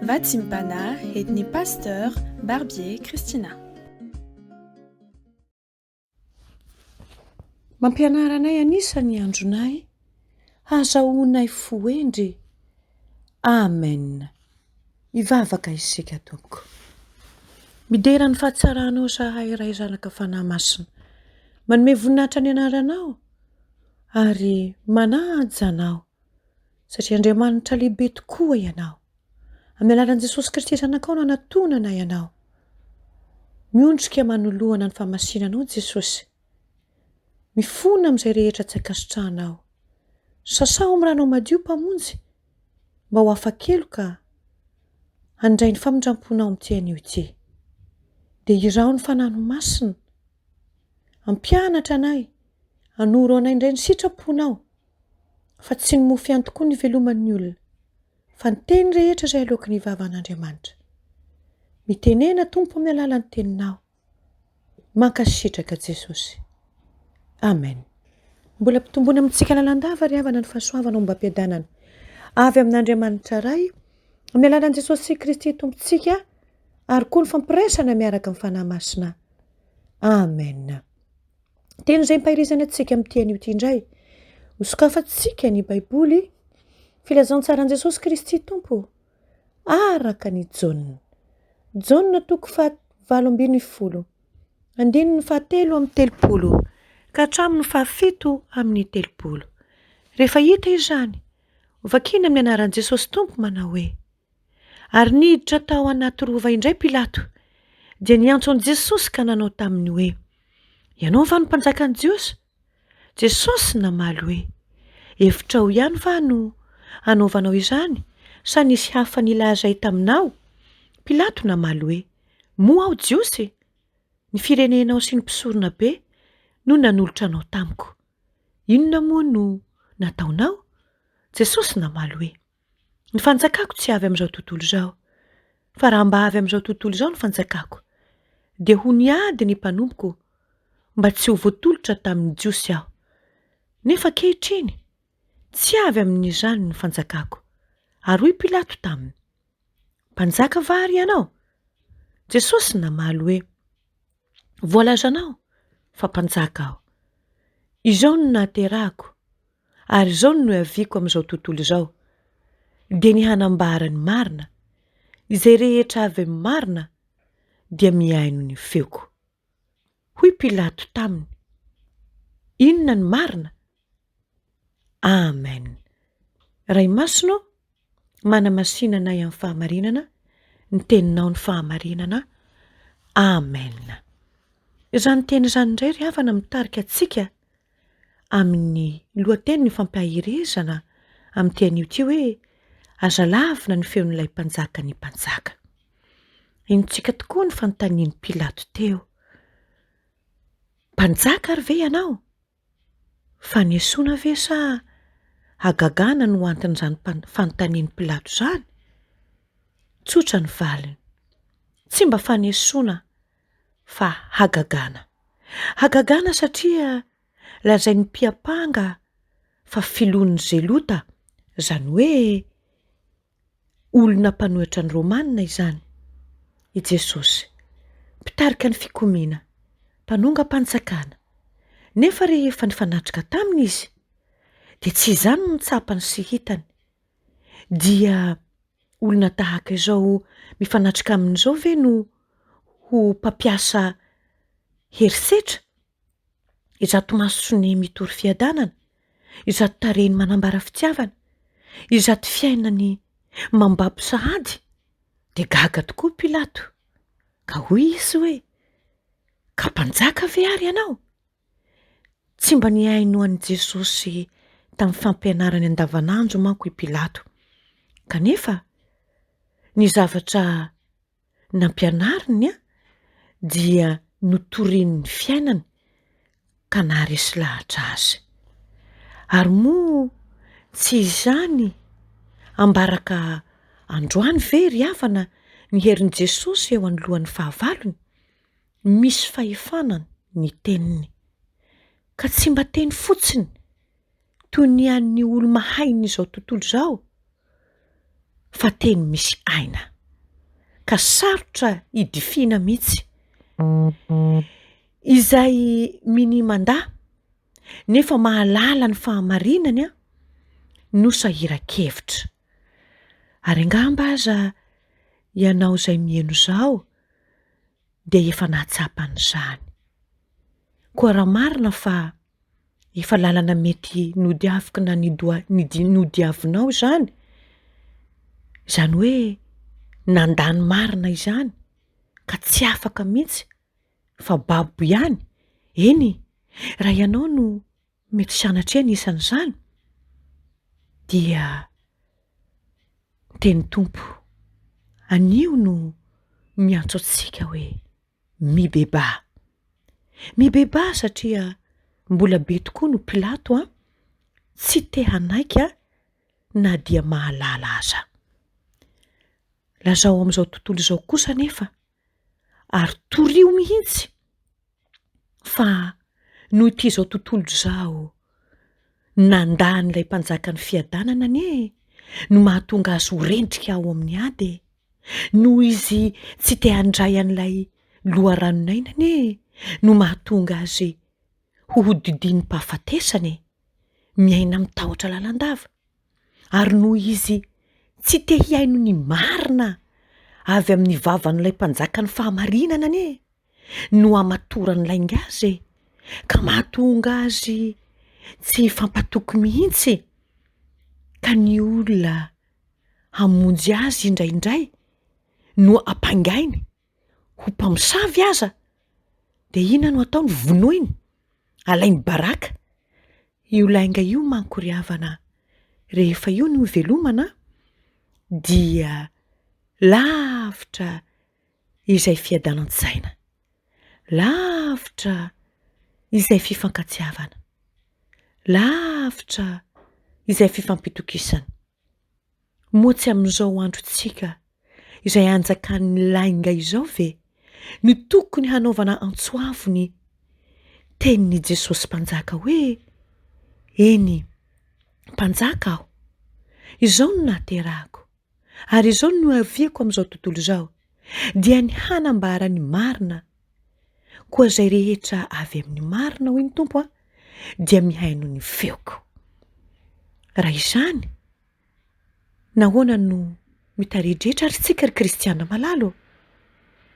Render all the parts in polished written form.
Mpanjakan'ny Pasteur BARBIER Christina. Mampianaranay anisany andronay, hazahoanay foendry. Amen. Ivavaka isika tompoko. Midera ny fahatsaranao zahay iray zanaka fanahy masina. Manome voninahitra ny anaranao ary manaja anao satria Andriamanitra lehibe tokoa ianao. Amin'ny alalan'i Jesosy Kristy zanakao no anatonana ianao. Miondrika manoloana ny famasinanao Jesosy. Mifona amin'izay rehetra tsy akasitrahanao. Sasao amin'ny ranao madio mpamonjy mba ho afa-kelo ka handray ny famindramponao amin'ity anio ity. Dia irao ny fanahy masina. Ampianatra anay, hanoro anay indray ny sitraponao, fa tsy ny mofy ihany tokoa ny veloman'ny olona, fa ny teny rehetra izay aloka ny vavan'Andriamanitra. Mitenena Tompo amin'ny alalan'ny teninao. Mankasitraka Jesosy. Amen. Mbola mpitombona amintsika lalandava ry havana ny fahasoavana mba ampiadanana. Avy amin'Andriamanitra ray, amin'ny alalan'i Jesosy Kristy Tompontsika, ary koa ny fampiresana miaraka amin'ny fanahy masina. Amen. Teny izay mpahirizana antsika amin'ity anio ity indray. Hosokafantsika ny Baiboly, filazantsara Jesosy Kristy Tompo, araka ny Jaona. Jaona 7:20, andininy 7:30, ka hatramin'ny 7:30. Rehefa hita izany, vakiana amin'ny anaran'i Jesosy Tompo manao hoe, ary niditra tao anaty rova indray Pilato, dia niantso an'i Jesosy ka nanao taminy hoe, ianao va no mpanjakan'i Jiosy? Jesosy namaly hoe, hevitrao ihany va no anaovanao izany? Sa nisy hafa nilazay taminao? Pilato namaly hoe, moa aho Jiosy? Ny firenenao sy ny mpisorona be no nanolotra anao tamiko. Inona moa no nataonao? Jesosy namaly hoe, ny fanjakako tsy avy amin'izao tontolo izao, fa raha mba avy amin'izao tontolo izao ny fanjakako, dia ho niady ny mpanompoko mba tsy ho voatolotra tamin'ny Jiosy aho. Nefa ankehitriny, tsy avy amin'izany ny fanjakako. Ary hoy Pilato taminy, mpanjaka vary ianao? Jesosy namaly hoe, voalazanao fa mpanjaka aho. Izao no nahaterahako, ary izao no haviako amin'izao tontolo izao, dia ny hanambara ny marina. Izay rehetra avy amin'ny marina dia miaino ny feoko. Hoy Pilato taminy, inona ny marina? Amen. Ray masino, manamasinanay amin'ny fahamarinana, ny teninao ny fahamarinana. Amen. Izany teny izany indray ry havana mitarika antsika amin'ny lohateny ny fampahirezana amin'ity anio ity hoe, aza lavina ny feon'Ilay Mpanjakan'ny Mpanjaka. Intsika tokoa ny fanontanian'i Pilato teo. Mpanjaka ary ve ianao? Fa niesoana ve sa hagagana no anton'izany fanontanian'i Pilato izany? Tsotra ny valiny. Tsy mba faniesoana fa hagagana. Hagagana satria lazain'ny mpiapanga fa filoan'ny zelota, izany hoe olona mpanohitra ny Romanina izany. I Jesosy, mpitarika ny fikomiana, mpanonga-panjakana. Nefa rehefa nifanatrika taminy izy, dia tsy izany no nitsapany sy hitany. Dia olona tahaka izao mifanatrika amin'izao ve no ho mpampiasa herisetra? Izato masony mitory fiadanana, izato tarehiny manambara fitiavana, izato fiainany mambapo sahady, dia gaga tokoa Pilato. Ka hoy izy hoe, ka mpanjaka ve ary ianao? Tsy mba niaino an'i Jesosy tamin'ny fampianarany andavanandro manko i Pilato. Kanefa ny zavatra nampianariny dia notorian'ny fiainany ka naharesy lahatra azy. Ary moa tsy izany ambaraka androany ve ry havana ny herin'i Jesosy eo anoloan'ny fahavalony? Misy fahefanany ny teniny, ka tsy mba teny fotsiny toy ny an'ny olo mahay n'izao tontolo izao, fa teny misy aina. ka sarotra hidifina mihitsy. Izay mini mandahy nefa mahalala ny fahamarinany no sahiran-kevitra. Ary angamba aza ianao izay mihaino izao dia efa nahatsapan'izany. Koa raha marina fa efa lalana mety nodiaviko na nodiavinao izany, izany hoe nandany marina izany ka tsy afaka mihitsy fa babo ihany. Eny, raha ianao no mety sanatria nisan'izany dia teny tompo, anio no miantso antsika hoe mibeba. Mibeba satria mbola be tokoa no Pilato tsy te hanaiky na dia mahalala aza. Lazao amin'izao tontolo izao kosa nefa, ary torio mihitsy fa noho ity izao tontolo izao nandan'ilay mpanjakan'ny fiadanana no mahatonga azy ho rentrika ao amin'ny ady, noho izy tsy te handray an'ilay loharanon'aina no mahatonga azy ho hodidian'ny mpahafatesany, miaina mitahotra lalandava, ary noho izy tsy te hiaino ny marina avy amin'ny vavan'ilay mpanjakan'ny fahamarinana no amatoran'ilay ngazy ka mahatonga azy tsy fampatoky mihitsy, ka ny olona hamonjy azy indraindray no ampangainy ho mpamosavy aza. Dia inona no ataony? Vonoiny, alainy baraka. Io lainga io manko ry havana, rehefa io no velomana dia lavitra izay fiadanan-tsaina, lavitra izay fifankatsiavana, lavitra izay fifampitokisana. Moa tsy amin'izao androntsika izay anjakan'ny lainga izao ve ny tokony hanaovana antsoavony tenin'i Jesosy mpanjaka hoe: eny, mpanjaka aho, izao no nahaterahako, ary izao no haviako amin'izao tontolo izao, dia ny hanambarany marina. Koa izay rehetra avy amin'ny marina hoy ny tompo dia mihaino ny feoko. Raha izany, nahoana no mitaridritra ary tsika ry kristiana malalo?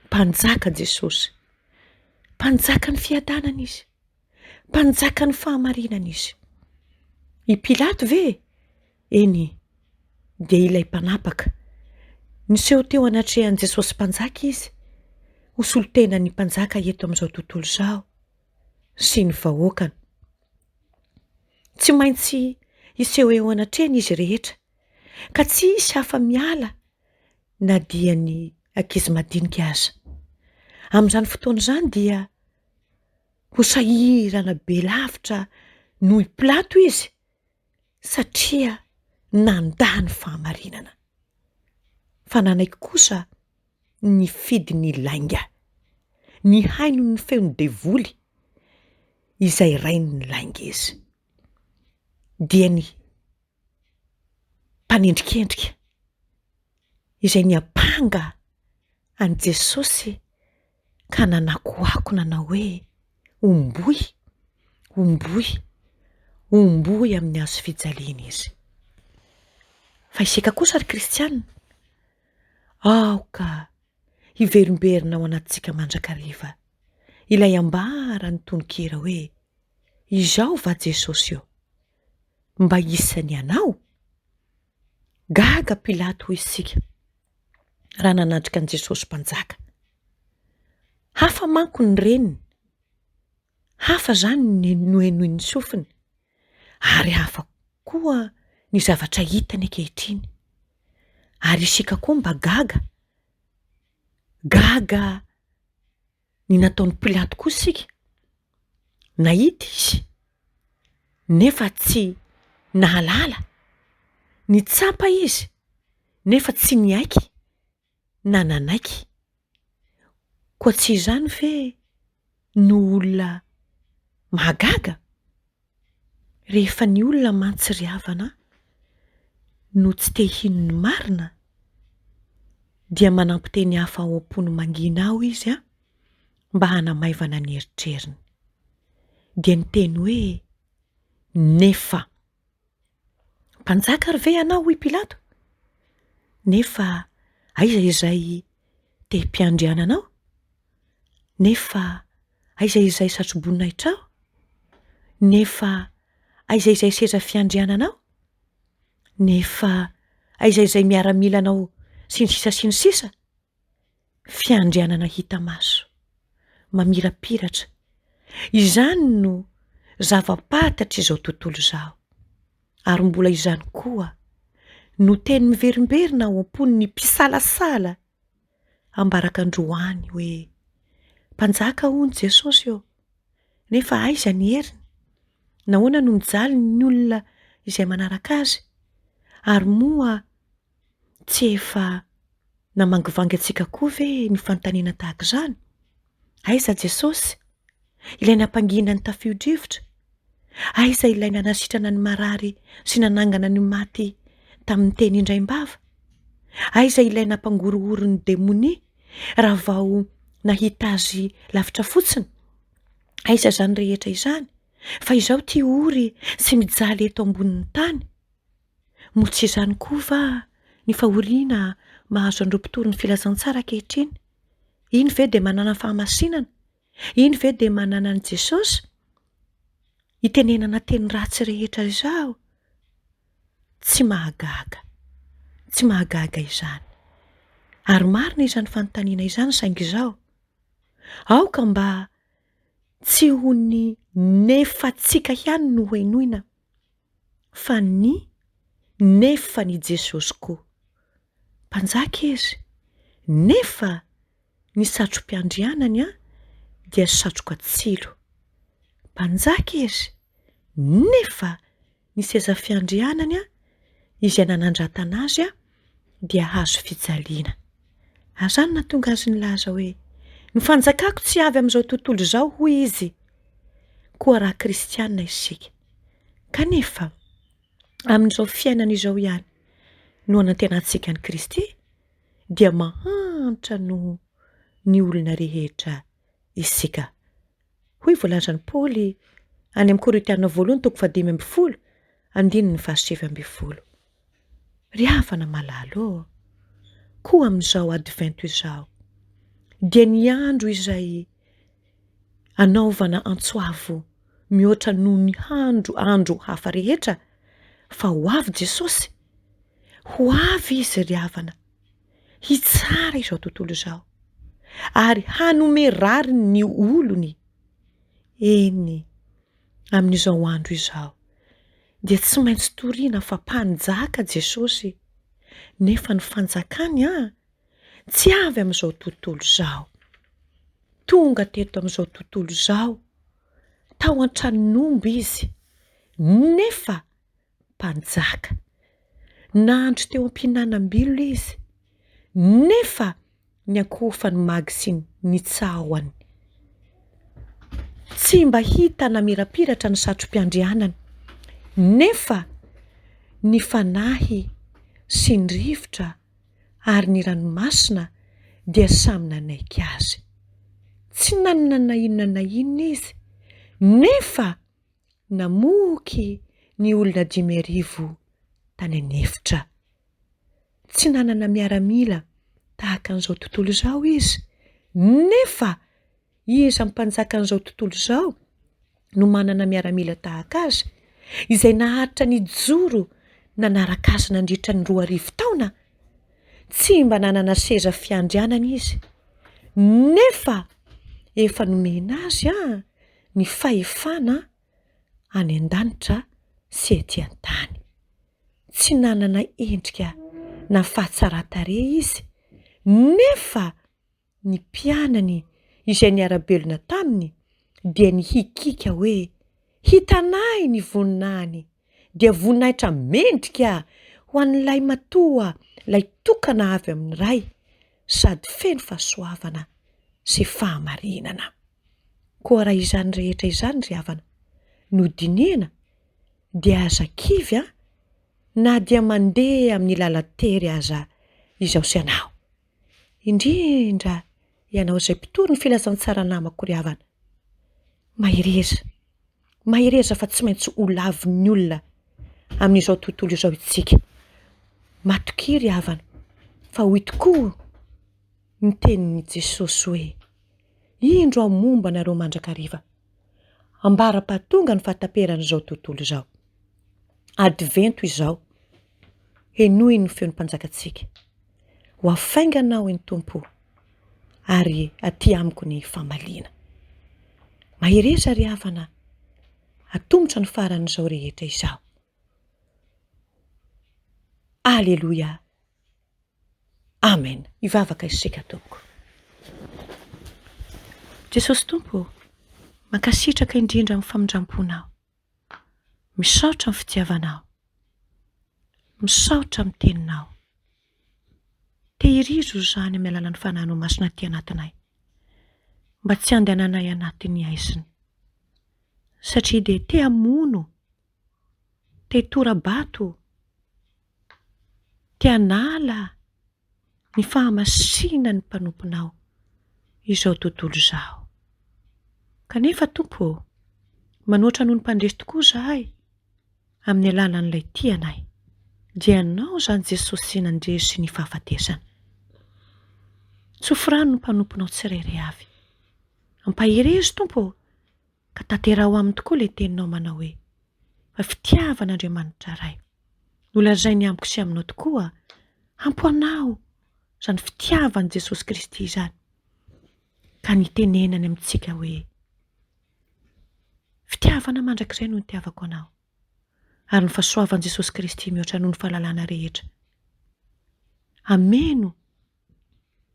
Mpanjaka Jesosy, mpanjakan'ny fiadanana izy, mpanjakan'ny fahamarinana izy. I Pilato ve? Eny, dia ilay mpanapaka niseho teo anatrehan'i Jesosy mpanjaka izy ho solotenan'ny mpanjaka eto amin'izao tontolo izao sy ny vahoakany. Tsy maintsy iseho eo anatrehany izy rehetra, ka tsy isy hafa miala na dia ny ankizy madinika aza. Amin'izany fotoana izany dia ho sahirana be lavitra noho i Pilato izy, satria nandany fahamarinana. Fa nanaiky kosa ny fidin'ny lainga, ny haino ny feon'ny devoly izay rain'ny lainga izy, dia ny mpanendrikendrika izay niapanga an'i Jesosy ka nanakoako nanao hoe omboy, omboy, omboy amin'ny hazo fijaliana izy. Fa isika kosa ry kristianina, aoka hiverimberina ao anatintsika mandrakariva ilay ambarany tononkira hoe: izao va Jesosy io, mba isany anao? Gaga Pilato hoy isika raha nanandrika an'i Jesosy mpanjaka. Hafa manko ny reniny, hafa zany no henoiny ny sofiny, ary hafa koa ny zavatra hitany ankehitriny. Ary isika koa mba gaga, gaga ny nataon'i Pilato koa isika. Nahita izy nefa tsy nahalala, nitsapa izy nefa tsy niaiky na nanaiky. Koa tsy izany ve no olona mahagaga? Rehefa ny olona mantsy ry havana no tsy te hino ny marina dia manampy teny hafa ao am-pony mangina ao izy mba hanamaivana ny eritreriny. Dia ny teny hoe nefa. Mpanjaka ry ve anao hoy Pilato? Nefa aiza izay te mpiandriana anao? Nefa aiza izay satroboninahitra? Nefa aiza izay seza fiandriana anao? Nefa aiza izay miaramila anao sy ny sisa? Fiandrianana hita maso, mamirapiratra. Izany no zava-pantatra izao tontolo izao. Ary mbola izany koa no teny miverimberina ao am-pon'ny mpisalasala ambarak'androany hoe mpanjaka hono Jesosy eo, nefa aiza ny heriny? Nahoana no mijaly ny olona izay manaraka azy? Ary moa tsy efa namangivangy antsika koa ve ny fanontaniana tahaka izany? Aiza Jesosy? Ilay nampangina ny tafio-drivotra? Aiza ilay nanasitrana ny marary sy nanangana ny maty tamin'ny teny indraimbava? Aiza ilay nampangorohoro ny demonia raha vao nahita azy lavitra fotsiny? Aiza izany rehetra izany? Fa izao tia ory sy mijaly eto ambonin'ny tany. Moa tsy izany koa va ny fahoriana mahazo an'ireo mpitory ny filazantsara ankehitriny? Iny ve dia manana fahamasinana? Iny ve dia manana an' Jesosy? Itenenana teny ratsy rehetra izao? Tsy mahagaga izany. Ary marina izany fanontaniana izany saingy izao. Aoka mba tsy ho ny nefa tsika ihany no hoenoina, fa ny nefa ny Jesosy koa. Mpanjaka izy, nefa ny satrom-piandrianany dia satroka tsilo. Mpanjaka izy, nefa ny seza fiandrianany izay nanandratana azy dia hazo fijaliana. Azany nahatonga azy nilaza hoe ny fanjakako tsy avy amin'izao tontolo izao hoy izy, koa raha kristianina isika. Kanefa amin'izao fiainana izao ihany no anantenantsika ny Kristy dia mahantra no ny olona rehetra isika. Hoy voalazan'i Paoly any amin'ny Korintiana 2:5-7. Ry havana malalo, koa amin'izao advento izao dia ny andro izay anaovana antsoavo mihoatra noho ny andro hafa rehetra, fa ho avy Jesosy. Ho avy izy ry havana, hitsara izao tontolo izao, ary hanome rariny ny olony. Eny, amin'izao andro izao dia tsy maintsy toriana fa mpanjaka Jesosy, nefa ny fanjakany tsy avy amin'izao tontolo izao. Tonga teto amin'izao tontolo izao, tao an-tranon'omby izy, nefa mpanjaka. Nandro teo am-pihinanam-bilona izy, nefa ny akofa ny magy sy ny tsahony. Tsy mba hita namirapiratra ny satrom-piandrianany, nefa ny fanahy sy ny rivotra ary ny ranomasina dia samy nanaiky azy. Tsy nanana na inona izy, nefa namoky ny olona 5,000 tany anefitra. Tsy nanana miaramila tahaka an'izao tontolo izao izy, nefa iza mpanjaka an'izao tontolo izao no manana miaramila tahaka azy, izay naharitra ny joro nanaraka azy nandritra ny 2,000 taona. Tsy mba nanana seza fiandrianana izy, nefa efa nomena azy ny fahefana any an-danitra sy ety an-tany. Tsy nanana endrika na fahatsara-tarehy izy, nefa ny mpianany izay niara-belona taminy dia nihikika hoe hitanay ny voninahiny, dia voninahitra mendrika ho an'ilay matoa, lay tokana avy amin'ny ray, sady feno fahasoavana sy fahamarinana. Koa raha izany rehetra izany ry havana no dinihana, dia aza kivy na dia mandeha amin'ny lalatery aza izao sy anao. indrindra ianao izay mpitory ny filazantsara namako ry havana. Mahireza fa tsy maintsy ho lavin'ny olona amin'izao tontolo izao itsika. Matokiry havana, fa hoy tokoa ny tenin'i Jesosy hoe: indro aho momba nareo mandrakariva, ambara-pahatonga ny fahataperan'izao tontolo izao. Advento izao, henoy ny feon'ny mpanjakantsika. Ho afainganao ny Tompo, ary aty amiko ny famaliana. Mahireza ry havana, atombotra ny faran'izao rehetra izao. Aleluia. Amen. Ivavaka isika tompoko. Jesosy Tompo, mankasitraka indrindra amin'ny famindramponao. Misaotra amin'ny fitiavanao. Misaotra amin'ny teninao. Tehirizo izany amin'ny alalan'ny fanahinao masina aty anatinay, mba tsy andehananay anatin'ny aiziny. Satria dia te hamono, te tora-bato, te hanala ny fahamasina ny mpanomponao izao tontolo izao. Kanefa Tompo, manoatra noho ny mpandresy tokoa izahay amin'ny alalan'ilay tianay, dia anao izany Jesosy nandresy sy ny fahafatesana. Tsofrano ny mpanomponao tsirairay avy. Ampahirezo Tompo, ka tanterao aminy tokoa ilay teninao manao hoe: fa fitiavan'Andriamanitra iray nolazainy amiko sy aminao tokoa, ampoanao izany fitiavan'i Jesosy Kristy izany, ka nitenenany amintsika hoe: fitiavana mandrakizay no nitiavako anao, ary ny fahasoavan'i Jesosy Kristy mihoatra noho ny fahalalana rehetra. Ameno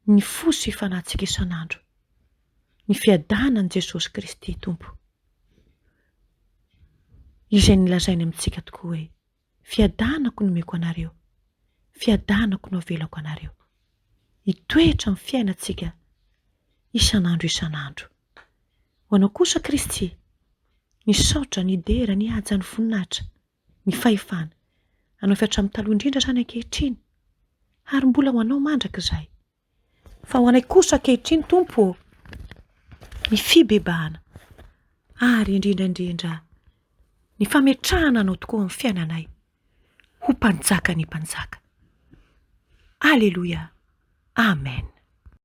ny fo sy ifanahintsika isan'andro, ny fiadanan'i Jesosy Kristy Tompo, izay nilazainy amintsika tokoa hoe: fiadanako no meko anareo, fiadanako no avelako anareo. Hitoetra amin'ny fiainantsika isan'andro. Ho anao kosa Kristy, ny saotra, ny dera, ny haja, ny voninahitra, ny fahefana, anao fiatra amin'ny taloha indrindra izany ankehitriny, ary mbola ho anao mandrakizay. Fa ho anay kosa ankehitriny Tompo, ny fibebahana, ary indrindra ny fametrahana anao tokoa amin'ny fiainanay, ho Mpanjakan'ny Mpanjaka. Aleluia. Amen.